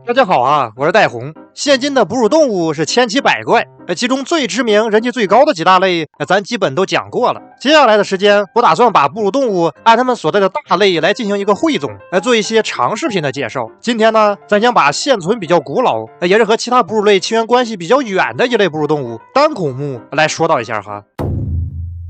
大家好啊，我是戴红。现今的哺乳动物是千奇百怪，其中最知名、人气最高的几大类，咱基本都讲过了。接下来的时间，我打算把哺乳动物按它们所在的大类来进行一个汇总，来做一些长视频的介绍。今天呢，咱将把现存比较古老，也是和其他哺乳类亲缘关系比较远的一类哺乳动物——单孔目来说道一下哈。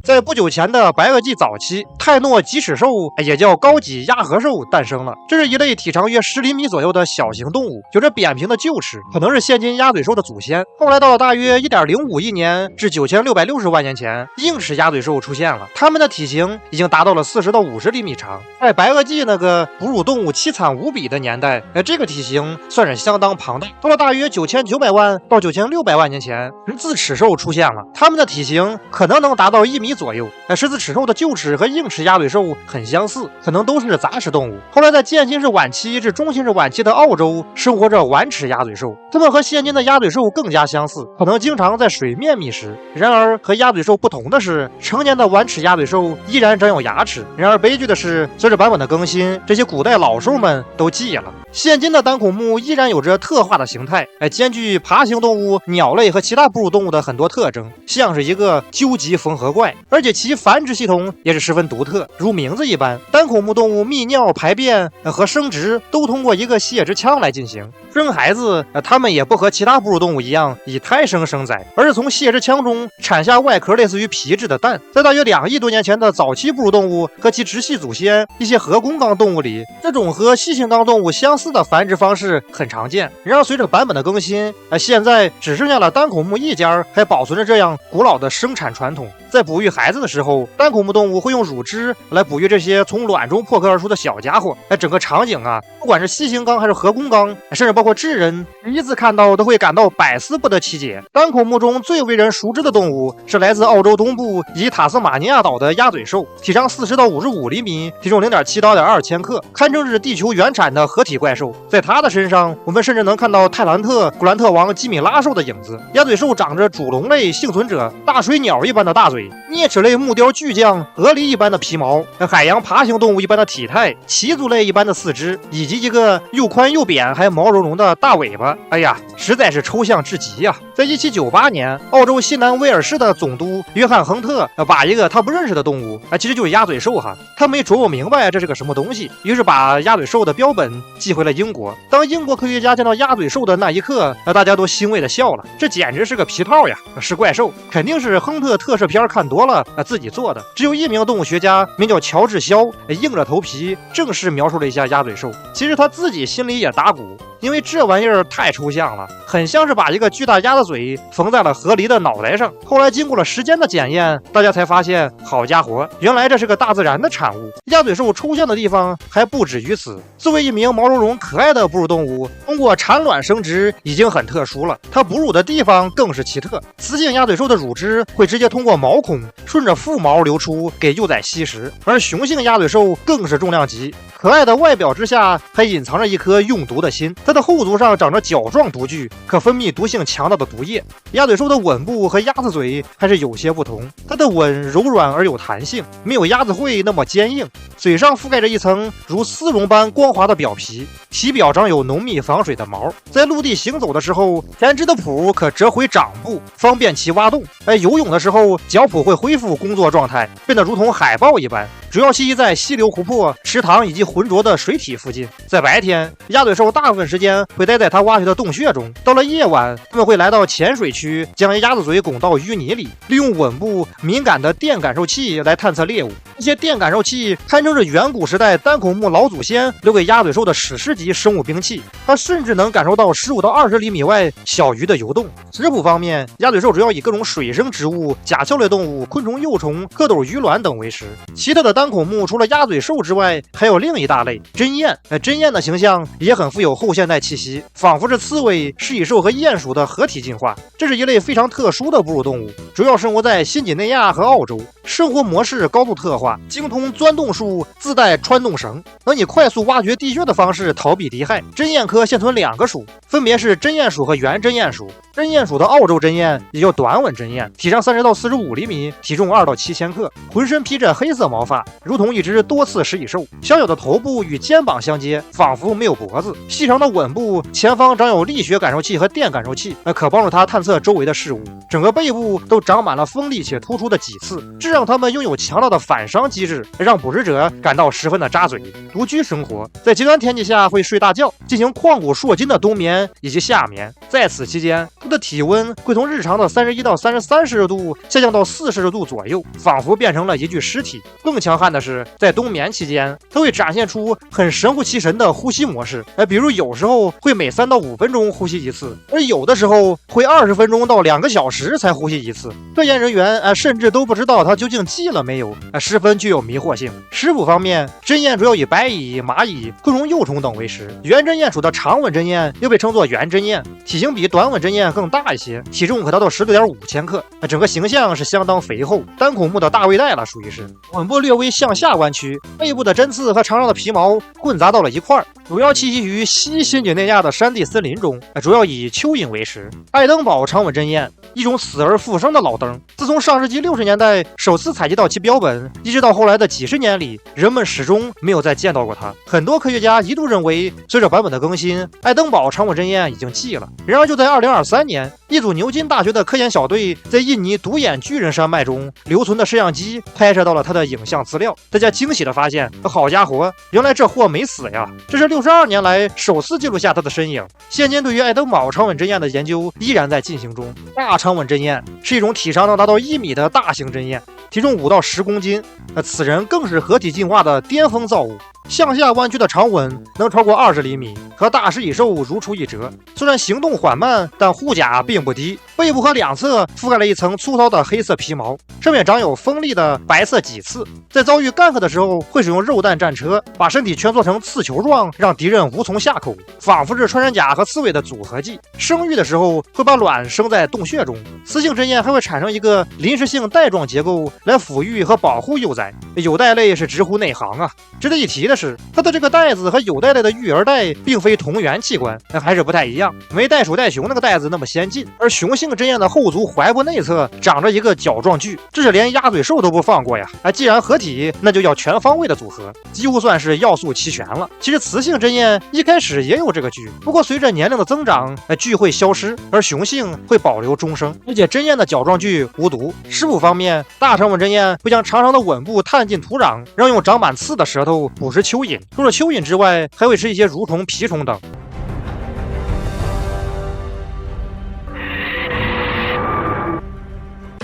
在不久前的白垩纪早期，泰诺棘齿兽也叫高脊鸭颌兽诞生了。这是一类体长约10厘米左右的小型动物，有着扁平的臼齿，可能是现今鸭嘴兽的祖先。后来到了大约1.05亿年至9660万年前，硬齿鸭嘴兽出现了，它们的体型已经达到了40到50厘米长。在白垩纪那个哺乳动物凄惨无比的年代，这个体型算是相当庞大。到了大约9900万到9600万年前，十字齿兽出现了，它们的体型可能能达到1米左右。十字齿兽的臼齿和硬齿鸭嘴兽很相似，可能都是杂食动物。后来在渐新世晚期至中新世晚期的澳洲生活着碗齿鸭嘴兽，它们和现今的鸭嘴兽更加相似，可能经常在水面觅食。然而和鸭嘴兽不同的是，成年的碗齿鸭嘴兽依然长有牙齿。然而悲剧的是，随着版本的更新，这些古代老兽们都记了。现今的单孔目依然有着特化的形态，兼具爬行动物、鸟类和其他哺乳动物的很多特征，像是一个究极缝合怪，而且其繁殖系统也是十分独特。如名字一般，单孔目动物泌尿、排便和生殖都通过一个泄殖腔来进行。生孩子，它们也不和其他哺乳动物一样以胎生生崽，而是从泄殖腔中产下外壳类似于皮质的蛋。在大约2亿多年前的早期哺乳动物和其直系祖先一些核工纲动物里，这种和细性纲动物相似的繁殖方式很常见。然而随着版本的更新，现在只剩下了单孔目一家还保存着这样古老的生产传统。在哺育孩子的时候，单孔目动物会用乳汁来哺育这些从卵中破壳而出的小家伙。整个场景啊，不管是细性纲还是核工纲，甚至包括智人第一次看到都会感到百思不得其解。单孔目中最为人熟知的动物是来自澳洲东部以及塔斯马尼亚岛的鸭嘴兽，体长40到55厘米，体重0.7到2千克，堪称是地球原产的合体怪兽。在它的身上，我们甚至能看到泰兰特、古兰特王基米拉兽的影子。鸭嘴兽长着主龙类幸存者大水鸟一般的大嘴，啮齿类木雕巨匠鹅狸一般的皮毛，海洋爬行动物一般的体态，鳍足类一般的四肢，以及一个又宽又扁还毛茸茸的大尾巴。哎呀，实在是抽象至极呀！在1798年，澳洲西南威尔士的总督约翰·亨特把一个他不认识的动物，其实就是鸭嘴兽哈，他没琢磨明白这是个什么东西，于是把鸭嘴兽的标本寄回了英国。当英国科学家见到鸭嘴兽的那一刻，大家都欣慰的笑了，这简直是个皮套呀，是怪兽，肯定是亨特特摄片看多了自己做的。只有一名动物学家名叫乔治肖，硬着头皮正式描述了一下鸭嘴兽。其实他自己心里也打鼓，因为这玩意儿太抽象了，很像是把一个巨大鸭子嘴缝在了河狸的脑袋上。后来经过了时间的检验，大家才发现，好家伙，原来这是个大自然的产物。鸭嘴兽抽象的地方还不止于此。作为一名毛茸茸可爱的哺乳动物，通过产卵生殖已经很特殊了，它哺乳的地方更是奇特。雌性鸭嘴兽的乳汁会直接通过毛孔顺着腹毛流出给幼崽吸食，而雄性鸭嘴兽更是重量级。可爱的外表之下还隐藏着一颗用毒的心，它的后足上长着角状毒具，可分泌毒性强大的毒液。鸭嘴兽的吻部和鸭子嘴还是有些不同，它的吻柔软而有弹性，没有鸭子喙那么坚硬，嘴上覆盖着一层如丝绒般光滑的表皮，体表长有浓密防水的毛。在陆地行走的时候，前肢的蹼可折回掌部，方便其挖洞。游泳的时候，脚蹼会恢复工作状态，变得如同海豹一般，主要栖息在溪流、湖泊、池塘以及浑浊的水体附近。在白天，鸭嘴兽大部分时间会待在它挖掘的洞穴中，到了夜晚，它们会来到浅水区，将鸭子嘴拱到淤泥里，利用吻部敏感的电感受器来探测猎物。这些电感受器堪称是远古时代单孔目老祖先留给鸭嘴兽的史诗级生物兵器，它甚至能感受到15到20厘米外小鱼的游动。食谱方面，鸭嘴兽主要以各种水生植物、甲壳类动物、昆虫幼虫、蝌蚪鱼卵等为食。奇特的单孔目除了鸭嘴兽之外，还有另一大类真燕。真燕的形象也很富有后现代气息，仿佛是刺猬、食蚁兽和鼹鼠的合体进化。这是一类非常特殊的哺乳动物，主要生活在新几内亚和澳洲，生活模式高度特化，精通钻洞术，自带穿洞绳，能以快速挖掘地穴的方式逃避敌害。真燕科现存2个属，分别是针鼹属和原针鼹属。针鼹属的澳洲针鼹也叫短吻针鼹，体长30到45厘米，体重2到7千克，浑身披着黑色毛发，如同一只多刺食蚁兽。小小的头部与肩膀相接，仿佛没有脖子。细长的吻部前方长有力学感受器和电感受器，可帮助它探测周围的事物。整个背部都长满了锋利且突出的脊刺，这让它们拥有强大的反伤机制，让捕食者感到十分的扎嘴。独居生活，在极端天气下会睡大觉，进行旷古烁今的冬眠以及夏眠。在此期间，它的体温会从日常的31到33摄氏度下降到4摄氏度左右，仿佛变成了一具尸体。更强悍的是，在冬眠期间，它会展现出很神乎其神的呼吸模式。比如有时候会每3到5分钟呼吸一次，而有的时候会20分钟到2个小时才呼吸一次。科研人员甚至都不知道它究竟记了没有，十分具有迷惑性。食谱方面，针鼹主要以白蚁、蚂蚁、昆虫幼虫等为食。原针鼹属的长吻针鼹又被称作原针鼹，体型比短吻针鼹更大一些，体重可达到16.5千克。整个形象是相当肥厚，单孔目的大胃袋了，属于是。吻部略微向下弯曲，背部的针刺和长长的皮毛混杂到了一块儿，主要栖息于西新几内亚的山地森林中，主要以蚯蚓为食。爱登堡长吻针鼹，一种死而复生的老登，自从上世纪60年代首次采集到其标本，一直到后来的几十年里，人们始终没有再见到过它。很多科学家一度认为，随着版本的更新，爱登堡长吻针鼹已经记了。然而就在2023年，一组牛津大学的科研小队在印尼独眼巨人山脉中留存的摄像机拍摄到了它的影像资料。大家惊喜地发现，好家伙，原来这货没死呀！这是62年来首次记录下它的身影。现今对于爱登堡长吻针鼹的研究依然在进行中。大长吻针鼹是一种体长能达到1米的大型针鼹，体重5到10公斤。此人更是合体进化的巅峰造物。向下弯曲的长吻能超过20厘米，和大食蚁兽如出一辙。虽然行动缓慢，但护甲并不低，背部和两侧覆盖了一层粗糙的黑色皮毛，上面长有锋利的白色脊刺。在遭遇干戈的时候，会使用肉弹战车把身体蜷缩成刺球状，让敌人无从下口，仿佛是穿山甲和刺猬的组合技。生育的时候会把卵生在洞穴中。雌性针鼹还会产生一个临时性带状结构来抚育和保护幼崽。有袋类是直呼内行啊！值得一提的是，它的这个袋子和有袋类的育儿袋并非同源器官，还是不太一样。没袋鼠袋熊那个袋子那么先进，而雄性针鼹的后足踝部内侧长着一个角状锯，这是连鸭嘴兽都不放过呀！既然合体，那就要全方位的组合，几乎算是要素齐全了。其实雌性针鼹一开始也有这个锯，不过随着年龄的增长，锯会消失，而雄性会保留终生。而且针鼹的角状锯无毒。食谱方面，大长吻针鼹会将长长的吻部探进土壤，让用长满刺的舌头捕食蚯蚓。除了蚯蚓之外，还会吃一些蠕虫、蜱虫等。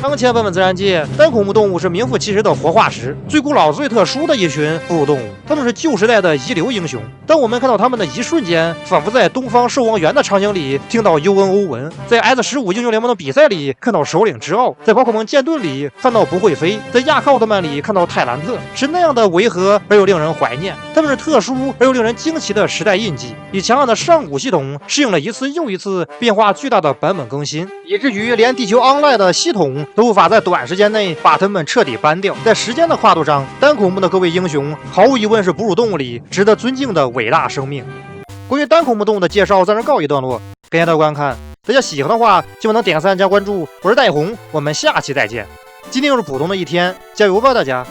当前版本自然界，单孔目动物是名副其实的活化石，最古老、最特殊的一群哺乳动物。它们是旧时代的遗留英雄。当我们看到它们的一瞬间，仿佛在东方兽王园的场景里听到尤文欧文，在 S15英雄联盟的比赛里看到首领之奥，在宝可梦剑盾里看到不会飞，在亚克奥特曼里看到泰兰特，是那样的违和而又令人怀念。它们是特殊而又令人惊奇的时代印记，以强悍的上古系统适应了一次又一次变化巨大的版本更新，以至于连地球 Online 的系统都无法在短时间内把它们彻底搬掉。在时间的跨度上，单孔目的各位英雄毫无疑问是哺乳动物里值得尊敬的伟大生命。关于单孔目动物的介绍暂时告一段落，感谢大家观看。大家喜欢的话，希望能点个赞加关注。我是戴红，我们下期再见。今天又是普通的一天，加油吧大家！